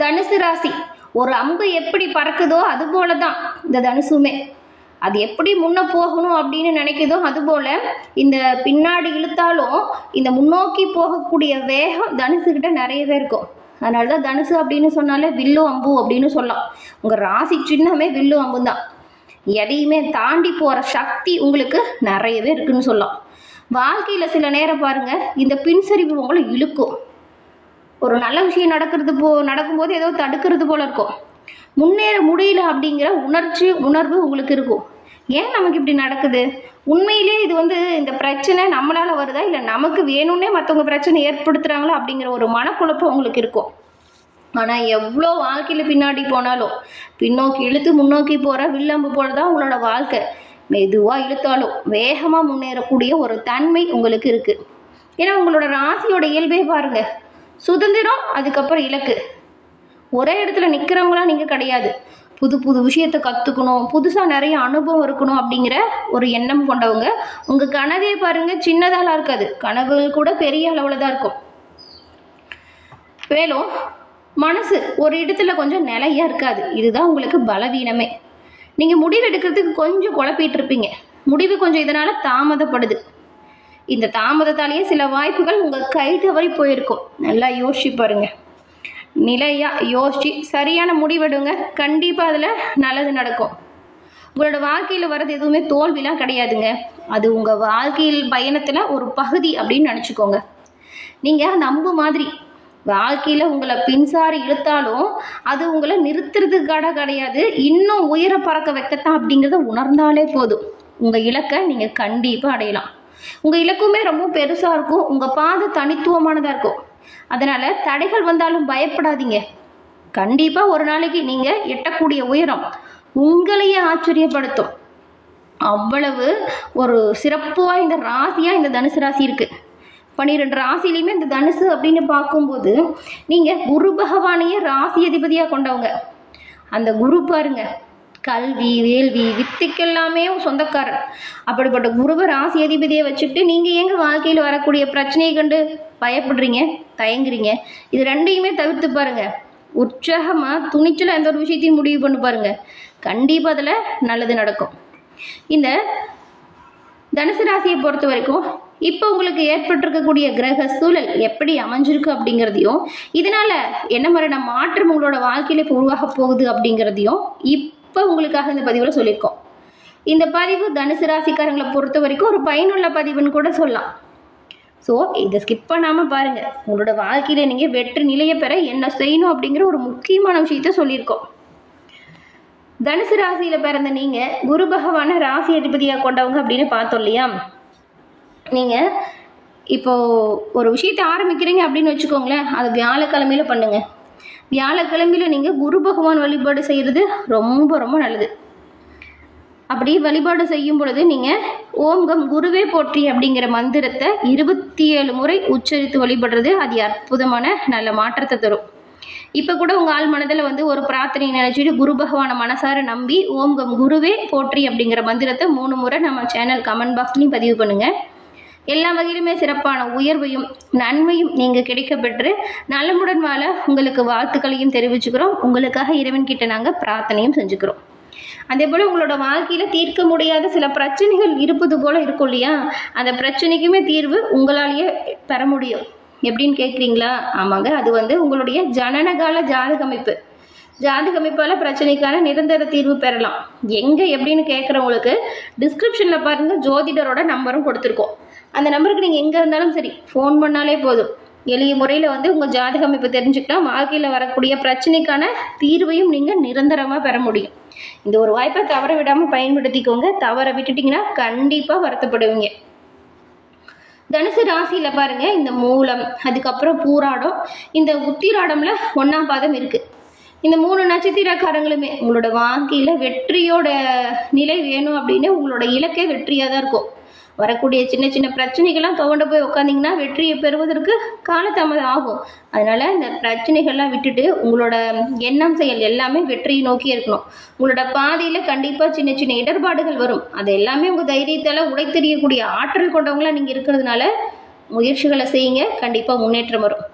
தனுசு ராசி ஒரு அம்பு எப்படி பறக்குதோ அது போல தான் இந்த தனுசுமே. அது எப்படி முன்னே போகணும் அப்படின்னு நினைக்குதோ அதுபோல் இந்த பின்னாடி இழுத்தாலும் இந்த முன்னோக்கி போகக்கூடிய வேகம் தனுசுக்கிட்ட நிறையவே இருக்கும். அதனால தான் தனுசு அப்படின்னு சொன்னாலே வில்லு அம்பு அப்படின்னு சொல்லலாம். உங்கள் ராசி சின்னமே வில்லு அம்பு தான். எதையுமே தாண்டி போகிற சக்தி உங்களுக்கு நிறையவே இருக்குன்னு சொல்லலாம். வாழ்க்கையில் சில நேரம் பாருங்கள், இந்த பின்சரிவு உங்களை இழுக்கும். ஒரு நல்ல விஷயம் நடக்கும்போது ஏதோ தடுக்கிறது போல இருக்கும். முன்னேற முடியல அப்படிங்கிற உணர்வு உங்களுக்கு இருக்கும். ஏன் நமக்கு இப்படி நடக்குது? உண்மையிலே இது இந்த பிரச்சனை நம்மளால் வருதா, இல்லை நமக்கு வேணும்னே மற்றவங்க பிரச்சனை ஏற்படுத்துகிறாங்களா அப்படிங்கிற ஒரு மனக்குழப்பம் உங்களுக்கு இருக்கும். ஆனால் எவ்வளோ வாழ்க்கையில் பின்னாடி போனாலும் பின்னோக்கி இழுத்து முன்னோக்கி போகிற வில்லம்பு போல தான் உங்களோட வாழ்க்கை. மெதுவாக இழுத்தாலும் வேகமாக முன்னேறக்கூடிய ஒரு தன்மை உங்களுக்கு இருக்குது. ஏன்னா உங்களோட ராசியோட இயல்பே பாருங்கள், சுதந்திரம், அதுக்கப்புறம் இலக்கு. ஒரே இடத்துல நிற்கிறவங்களாம் நீங்கள் கிடையாது. புது புது விஷயத்தை கற்றுக்கணும், புதுசாக நிறைய அனுபவம் இருக்கணும் அப்படிங்கிற ஒரு எண்ணம் கொண்டவங்க. உங்கள் கனவே பாருங்கள், சின்னதாலாம் இருக்காது, கனவுகள் கூட பெரிய அளவில் தான் இருக்கும். மேலும் மனசு ஒரு இடத்துல கொஞ்சம் நிலையாக இருக்காது. இதுதான் உங்களுக்கு பலவீனமே. நீங்கள் முடிவு எடுக்கிறதுக்கு கொஞ்சம் குழப்பிட்டு இருப்பீங்க. முடிவு கொஞ்சம் இதனால் தாமதப்படுது. இந்த தாமதத்தாலேயே சில வாய்ப்புகள் உங்கள் கை தவறி போயிருக்கும். நல்லா யோசிச்சு பாருங்க. நிலையாக யோசிச்சு சரியான முடிவெடுங்க. கண்டிப்பாக அதில் நல்லது நடக்கும். உங்களோட வாழ்க்கையில் வர்றது எதுவுமே தோல்விலாம் கிடையாதுங்க. அது உங்கள் வாழ்க்கையில் பயணத்தில் ஒரு பகுதி அப்படின்னு நினச்சிக்கோங்க. நீங்கள் அந்த அம்பு மாதிரி வாழ்க்கையில் உங்களை பின்சாரி இழுத்தாலும் அது உங்களை நிறுத்துறதுக்காக கிடையாது, இன்னும் உயர பறக்க வைக்கத்தான் அப்படிங்கிறத உணர்ந்தாலே போதும். உங்கள் இலக்கை நீங்கள் கண்டிப்பாக அடையலாம். உங்கள் இலக்குமே ரொம்ப பெருசாக இருக்கும். உங்கள் பாதை தனித்துவமானதாக இருக்கும். அதனால் தடைகள் வந்தாலும் பயப்படாதீங்க. கண்டிப்பாக ஒரு நாளைக்கு நீங்கள் எட்டக்கூடிய உயரம் உங்களையே ஆச்சரியப்படுத்தும். அவ்வளவு ஒரு சிறப்பு வாய்ந்த ராசியாக இந்த தனுசு ராசி இருக்குது. 12 ராசிலையுமே இந்த தனுசு அப்படின்னு பார்க்கும்போது நீங்கள் குரு பகவானையே ராசி அதிபதியாக கொண்டவங்க. அந்த குரு பாருங்க, கல்வி, வேள்வி, வித்துக்கெல்லாமே சொந்தக்காரர். அப்படிப்பட்ட குருவை ராசி அதிபதியை வச்சுட்டு நீங்கள் எங்க வாழ்க்கையில் வரக்கூடிய பிரச்சனையை கண்டு பயப்படுறீங்க, தயங்குறீங்க? இது ரெண்டையுமே தவிர்த்து பாருங்க. உற்சாகமாக துணிச்சலாக எந்த ஒரு விஷயத்தையும் முடிவு பண்ணி பாருங்க. கண்டிப்பாக அதில் நல்லது நடக்கும். இந்த தனுசு ராசியை பொறுத்த வரைக்கும் இப்போ உங்களுக்கு ஏற்பட்டிருக்கக்கூடிய கிரக சூழல் எப்படி அமைஞ்சிருக்கு அப்படிங்கிறதையும், இதனால் என்ன மாதிரியான மாற்றம் உங்களோட வாழ்க்கையில் இப்போ உருவாக போகுது அப்படிங்கிறதையும் இப்போ உங்களுக்காக இந்த பதிவில் சொல்லியிருக்கோம். இந்த பதிவு தனுசு ராசிக்காரங்களை பொறுத்த வரைக்கும் ஒரு பயனுள்ள பதிவுன்னு கூட சொல்லலாம். ஸோ இதை ஸ்கிப் பண்ணாமல் பாருங்கள். உங்களோட வாழ்க்கையில் நீங்கள் வெற்றி நிலையை பெற என்ன செய்யணும் அப்படிங்கிற ஒரு முக்கியமான விஷயத்த சொல்லியிருக்கோம். தனுசு ராசியில் பிறந்த நீங்கள் குரு பகவானை ராசி அதிபதியாக கொண்டவங்க அப்படின்னு பார்த்தோம் இல்லையா? நீங்கள் இப்போது ஒரு விஷயத்தை ஆரம்பிக்கிறீங்க அப்படின்னு வச்சுக்கோங்களேன், அது வியாழக்கிழமையில் பண்ணுங்கள். வியாழக்கிழமையில் நீங்கள் குரு பகவான் வழிபாடு செய்கிறது ரொம்ப ரொம்ப நல்லது. அப்படி வழிபாடு செய்யும் பொழுது நீங்கள் ஓம் கம் குருவே போற்றி அப்படிங்கிற மந்திரத்தை 27 முறை உச்சரித்து வழிபடுறது அது அற்புதமான நல்ல மாற்றத்தை தரும். இப்போ கூட உங்கள் ஆள் மனதில் ஒரு பிரார்த்தனை நினைச்சிட்டு குரு பகவானை மனசார நம்பி ஓம் கம் குருவே போற்றி அப்படிங்கிற மந்திரத்தை 3 முறை நம்ம சேனல் கமெண்ட் பாக்ஸ்லையும் பதிவு பண்ணுங்கள். எல்லா வகையிலுமே சிறப்பான உயர்வையும் நன்மையும் நீங்கள் கிடைக்க பெற்று நலமுடன் வாழ உங்களுக்கு வாழ்த்துக்களையும் தெரிவிச்சுக்கிறோம். உங்களுக்காக இறைவன்கிட்ட நாங்கள் பிரார்த்தனையும் செஞ்சுக்கிறோம். அதே போல் உங்களோட வாழ்க்கையில் தீர்க்க முடியாத சில பிரச்சனைகள் இருப்பது போல் இருக்கும் இல்லையா? அந்த பிரச்சனைக்குமே தீர்வு உங்களாலேயே பெற முடியும். எப்படின்னு கேட்குறீங்களா? ஆமாங்க, அது உங்களுடைய ஜனனகால ஜாதகமைப்பால் பிரச்சனைக்கான நிரந்தர தீர்வு பெறலாம். எங்கே எப்படின்னு கேட்குறவங்களுக்கு டிஸ்கிரிப்ஷனில் பாருங்கள், ஜோதிடரோட நம்பரும் கொடுத்துருக்கோம். அந்த நம்பருக்கு நீங்கள் எங்கே இருந்தாலும் சரி ஃபோன் பண்ணாலே போதும். எளிய முறையில் உங்கள் ஜாதக அமைப்பு தெரிஞ்சுக்கிட்டா வாழ்க்கையில் வரக்கூடிய பிரச்சனைக்கான தீர்வையும் நீங்கள் நிரந்தரமாக பெற முடியும். இந்த ஒரு வாய்ப்பை தவற விடாமல் பயன்படுத்திக்கோங்க. தவற விட்டுட்டிங்கன்னா கண்டிப்பாக வருத்தப்படுவீங்க. தனுசு ராசியில் பாருங்கள், இந்த மூலம், அதுக்கப்புறம் பூராடம், இந்த உத்திராடம்ல 1ஆம் பாதம் இருக்குது. இந்த 3 நட்சத்திரக்காரங்களுமே உங்களோட வாழ்க்கையில் வெற்றியோட நிலை வேணும் அப்படின்னு உங்களோட இலக்கே வெற்றியாக தான் இருக்கும். வரக்கூடிய சின்ன சின்ன பிரச்சனைகள்லாம் துவண்டு போய் உட்காந்திங்கன்னா வெற்றியை பெறுவதற்கு காலதாமதம் ஆகும். அதனால் இந்த பிரச்சனைகள்லாம் விட்டுட்டு உங்களோட எண்ணம் செயல் எல்லாமே வெற்றியை நோக்கி இருக்கணும். உங்களோட பாதையில் கண்டிப்பாக சின்ன சின்ன இடர்பாடுகள் வரும். அது எல்லாமே உங்கள் தைரியத்தால் உடைத்தெறியக்கூடிய ஆற்றல் கொண்டவங்களாம் நீங்கள் இருக்கிறதுனால முயற்சிகளை செய்யுங்க. கண்டிப்பாக முன்னேற்றம் வரும்.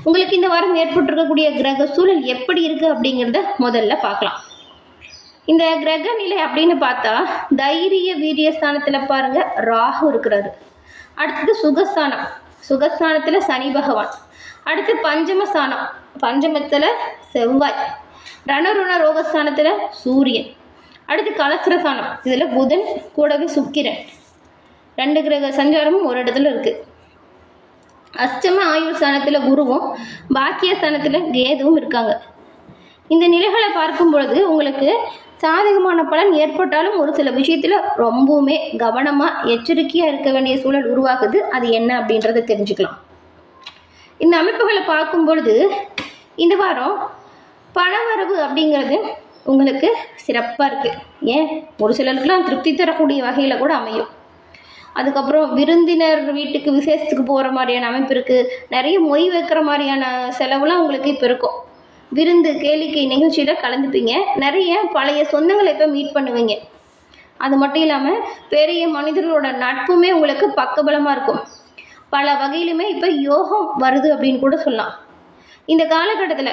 உங்களுக்கு இந்த வாரம் ஏற்பட்டிருக்கக்கூடிய கிரக சூழல் எப்படி இருக்கு அப்படிங்கிறத முதல்ல பார்க்கலாம். இந்த கிரக நிலை அப்படின்னு பார்த்தா தைரிய வீரிய ஸ்தானத்துல பாருங்க ராகு இருக்கிறாரு. அடுத்தது சுகஸ்தானம், சுகஸ்தானத்துல சனி பகவான். அடுத்து பஞ்சமஸ்தானம், பஞ்சமத்துல செவ்வாய். ரணருண ரோகஸ்தானத்துல சூரியன். அடுத்து கலசரஸ்தானம், இதுல புதன் கூடவே சுக்கிரன். 2 கிரக சஞ்சாரமும் ஒரு இடத்துல இருக்கு. அஷ்டம ஆயுள் ஸ்தானத்துல குருவும் பாக்கிய ஸ்தானத்துல கேதுவும் இருக்காங்க. இந்த நிலைகளை பார்க்கும் பொழுது உங்களுக்கு சாதகமான பலன் ஏற்பட்டாலும் ஒரு சில விஷயத்துல ரொம்பவுமே கவனமா எச்சரிக்கையா இருக்க வேண்டிய சூழல் உருவாகுது. அது என்ன அப்படின்றத தெரிஞ்சுக்கலாம். இந்த அமைப்புகளை பார்க்கும் பொழுது இந்த வாரம் பணவரவு அப்படிங்கிறது உங்களுக்கு சிறப்பாக இருக்குது. ஏன் ஒரு சிலருக்குலாம் திருப்தி தரக்கூடிய வகையில் கூட அமையும். அதுக்கப்புறம் விருந்தினர் வீட்டுக்கு விசேஷத்துக்கு போகிற மாதிரியான அமைப்பு இருக்குது. நிறைய மொய் வைக்கிற மாதிரியான செலவுலாம் உங்களுக்கு இப்போ இருக்கும். விருந்து கேளிக்கை நிகழ்ச்சியில் கலந்துப்பீங்க. நிறைய பழைய சொந்தங்களை இப்போ மீட் பண்ணுவீங்க. அது மட்டும் இல்லாமல் பெரிய மனிதர்களோட நட்புமே உங்களுக்கு பக்கபலமாக இருக்கும். பல வகையிலுமே இப்போ யோகம் வருது அப்படின்னு கூட சொல்லலாம். இந்த காலகட்டத்தில்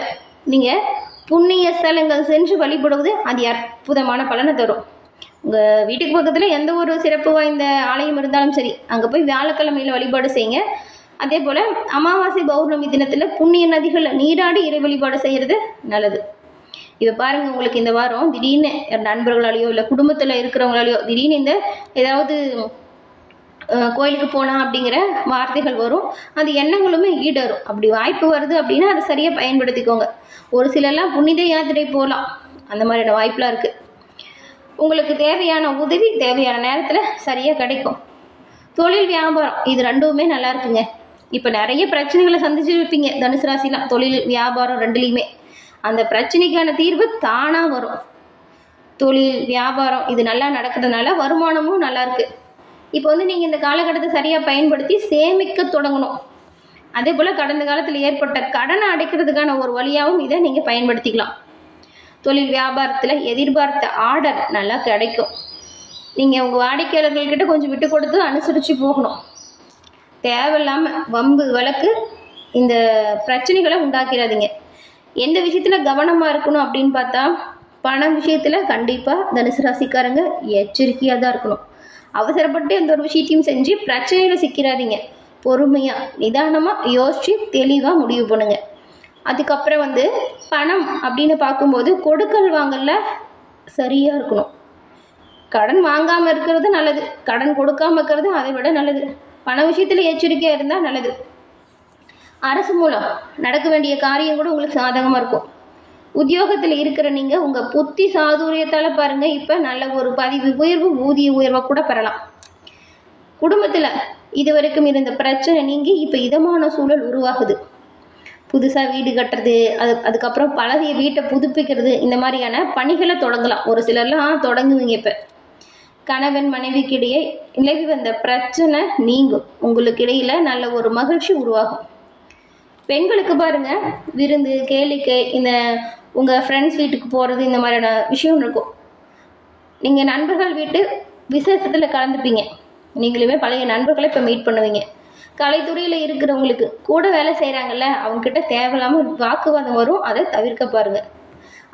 நீங்கள் புண்ணிய ஸ்தலங்கள் சென்று வழிபடுவது அது அற்புதமான பலனை தரும். உங்கள் வீட்டுக்கு பக்கத்தில் எந்த ஒரு சிறப்பு வாய்ந்த ஆலயம் இருந்தாலும் சரி, அங்கே போய் வியாழக்கிழமையில் வழிபாடு செய்யுங்க. அதே போல் அமாவாசை பௌர்ணமி தினத்தில் புண்ணிய நதிகளில் நீராடி இறை வழிபாடு செய்கிறது நல்லது. இப்போ பாருங்கள், உங்களுக்கு இந்த வாரம் திடீர்னு நண்பர்களாலேயோ இல்லை குடும்பத்தில் இருக்கிறவங்களாலேயோ திடீர்னு இந்த ஏதாவது கோயிலுக்கு போகலாம் அப்படிங்கிற வார்த்தைகள் வரும். அந்த எண்ணங்களுமே ஈடரும். அப்படி வாய்ப்பு வருது அப்படின்னா அதை சரியாக பயன்படுத்திக்கோங்க. ஒரு சிலர்லாம் புனித யாத்திரை போகலாம். அந்த மாதிரியான வாய்ப்பெலாம் இருக்குது. உங்களுக்கு தேவையான உதவி தேவையான நேரத்தில் சரியாக கிடைக்கும். தொழில் வியாபாரம் இது ரெண்டுமே நல்லா இருக்குங்க. இப்போ நிறைய பிரச்சனைகளை சந்திச்சு வைப்பீங்க தனுசு ராசிலாம். தொழில் வியாபாரம் ரெண்டுலேயுமே அந்த பிரச்சனைக்கான தீர்வு தானாக வரும். தொழில் வியாபாரம் இது நல்லா நடக்கிறதுனால வருமானமும் நல்லா இருக்குது. இப்போ நீங்கள் இந்த காலகட்டத்தை சரியாக பயன்படுத்தி சேமிக்க தொடங்கணும். அதே போல் கடந்த காலத்தில் ஏற்பட்ட கடனை அடைக்கிறதுக்கான ஒரு வழியாகவும் இதை நீங்கள் பயன்படுத்திக்கலாம். தொழில் வியாபாரத்தில் எதிர்பார்த்த ஆர்டர் நல்லா கிடைக்கும். நீங்கள் உங்கள் வாடிக்கையாளர்கள்கிட்ட கொஞ்சம் விட்டு கொடுத்து அனுசரித்து போகணும். தேவையில்லாமல் வம்பு வழக்கு இந்த பிரச்சனைகளை உண்டாக்கிறாதீங்க. எந்த விஷயத்தில் கவனமாக இருக்கணும் அப்படின்னு பார்த்தா பண விஷயத்தில் கண்டிப்பாக தனுசு ராசிக்காரங்க எச்சரிக்கையாக தான் இருக்கணும். அவசரப்பட்டு எந்த ஒரு விஷயத்தையும் செஞ்சு பிரச்சனையில் சிக்கிறாதீங்க. பொறுமையாக நிதானமாக யோசித்து தெளிவாக முடிவு பண்ணுங்க. அதுக்கப்புறம் பணம் அப்படின்னு பார்க்கும்போது கொடுக்கல் வாங்கல சரியாக இருக்கணும். கடன் வாங்காமல் இருக்கிறது நல்லது, கடன் கொடுக்காமல் இருக்கிறது அதை விட நல்லது. பண விஷயத்தில் எச்சரிக்கையாக இருந்தால் நல்லது. அரசு மூலம் நடக்க வேண்டிய காரியம் கூட உங்களுக்கு சாதகமாக இருக்கும். உத்தியோகத்தில் இருக்கிற நீங்கள் உங்கள் புத்தி சாதுரியத்தால் பாருங்கள் இப்போ நல்ல ஒரு பதவி உயர்வு ஊதிய உயர்வை கூட பெறலாம். குடும்பத்தில் இது வரைக்கும் இருந்த பிரச்சனை நீங்கி இப்போ இதமான சூழல் உருவாகுது. புதுசாக வீடு கட்டுறது, அதுக்கப்புறம் பழைய வீட்டை புதுப்பிக்கிறது, இந்த மாதிரியான பணிகளை தொடங்கலாம். ஒரு சிலர்லாம் தொடங்குவீங்க. இப்போ கணவன் மனைவிக்கிடையே நிலவி வந்த பிரச்சனை நீங்கும். உங்களுக்கு இடையில் நல்ல ஒரு மகிழ்ச்சி உருவாகும். பெண்களுக்கு பாருங்கள், விருந்து கேளிக்கை இந்த உங்கள் ஃப்ரெண்ட்ஸ் வீட்டுக்கு போகிறது இந்த மாதிரியான விஷயம் இருக்கும். நீங்கள் நண்பர்கள் வீட்டு விசேஷத்தில் கலந்துப்பீங்க. நீங்களுமே பழைய நண்பர்களை இப்போ மீட் பண்ணுவீங்க. கலைத்துறையில் இருக்கிறவங்களுக்கு கூட வேலை செய்கிறாங்கல்ல, அவங்கக்கிட்ட தேவையில்லாமல் வாக்குவாதம் வரும். அதை தவிர்க்க பாருங்கள்.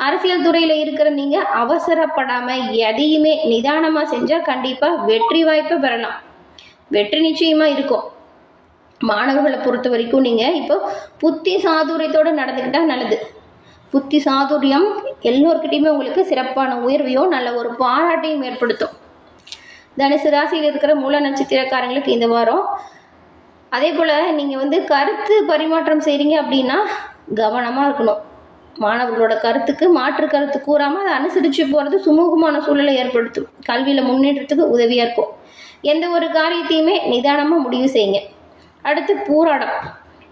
அரசியல் துறையில் இருக்கிற நீங்கள் அவசரப்படாமல் எதையுமே நிதானமாக செஞ்சால் கண்டிப்பாக வெற்றி வாய்ப்பை பெறலாம். வெற்றி நிச்சயமாக இருக்கும். மாணவர்களை பொறுத்த வரைக்கும் நீங்கள் இப்போ புத்தி சாதுரியத்தோடு நடந்துக்கிட்டால் நல்லது. புத்தி சாதுரியம் எல்லோருக்கிட்டையுமே உங்களுக்கு சிறப்பான உயர்வையோ நல்ல ஒரு பாராட்டையும் ஏற்படுத்தும். தனுசு ராசியில் இருக்கிற மூல நட்சத்திரக்காரங்களுக்கு இந்த வாரம் அதே போல் நீங்கள் கருத்து பரிமாற்றம் செய்கிறீங்க அப்படின்னா கவனமாக இருக்கணும். மாணவர்களோட கருத்துக்கு மாற்று கருத்து கூறாமல் அதை அனுசரித்து போகிறது சுமூகமான சூழலை ஏற்படுத்தும். கல்வியில் முன்னேற்றத்துக்கு உதவியாக இருக்கும். எந்த ஒரு காரியத்தையுமே நிதானமாக முடிவு செய்யுங்க. அடுத்து பூராடம்.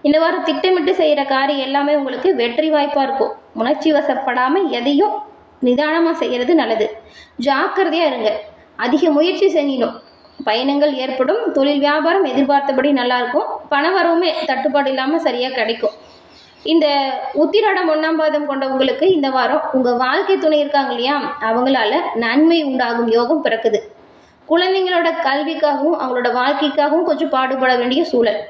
இந்த வாரம் திட்டமிட்டு செய்கிற காரியம் எல்லாமே உங்களுக்கு வெற்றி வாய்ப்பாக இருக்கும். உணர்ச்சி வசப்படாமல் எதையும் நிதானமாக செய்கிறது நல்லது. ஜாக்கிரதையாக இருங்க. அதிக முயற்சி செய்யணும். பயணங்கள் ஏற்படும். தொழில் வியாபாரம் எதிர்பார்த்தபடி நல்லாயிருக்கும். பணவரவுமே தட்டுப்பாடு இல்லாமல் சரியாக கிடைக்கும். இந்த உத்திராடம் 1ஆம் பாதம் கொண்டவங்களுக்கு இந்த வாரம் உங்கள் வாழ்க்கை துணை இருக்காங்க இல்லையா, அவங்களால நன்மை உண்டாகும் யோகம் பிறக்குது. குழந்தைங்களோட கல்விக்காகவும் அவங்களோட வாழ்க்கைக்காகவும் கொஞ்சம் பாடுபட வேண்டிய சூழல்.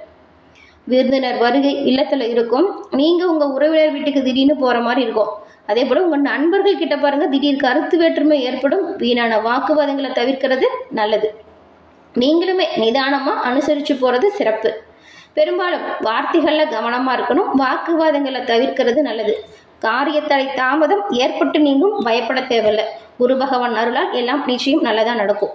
விருந்தினர் வருகை இல்லத்தில் இருக்கும். நீங்கள் உங்கள் உறவினர் வீட்டுக்கு திடீர்னு போகிற மாதிரி இருக்கும். அதே போல் உங்கள் நண்பர்கள் கிட்ட பாருங்கள், திடீர் கருத்து வேற்றுமை ஏற்படும். வீணான வாக்குவாதங்களை தவிர்க்கிறது நல்லது. நீங்களுமே நிதானமாக அனுசரித்து போகிறது சிறப்பு. பெரும்பாலும் வார்த்தைகளில் கவனமாக இருக்கணும். வாக்குவாதங்களை தவிர்க்கிறது நல்லது. காரியத்தடை தாமதம் ஏற்பட்டு நீங்கும். பயப்பட தேவையில்லை. குரு பகவான் அருளால் எல்லாம் நிச்சயம் நல்லதாக நடக்கும்.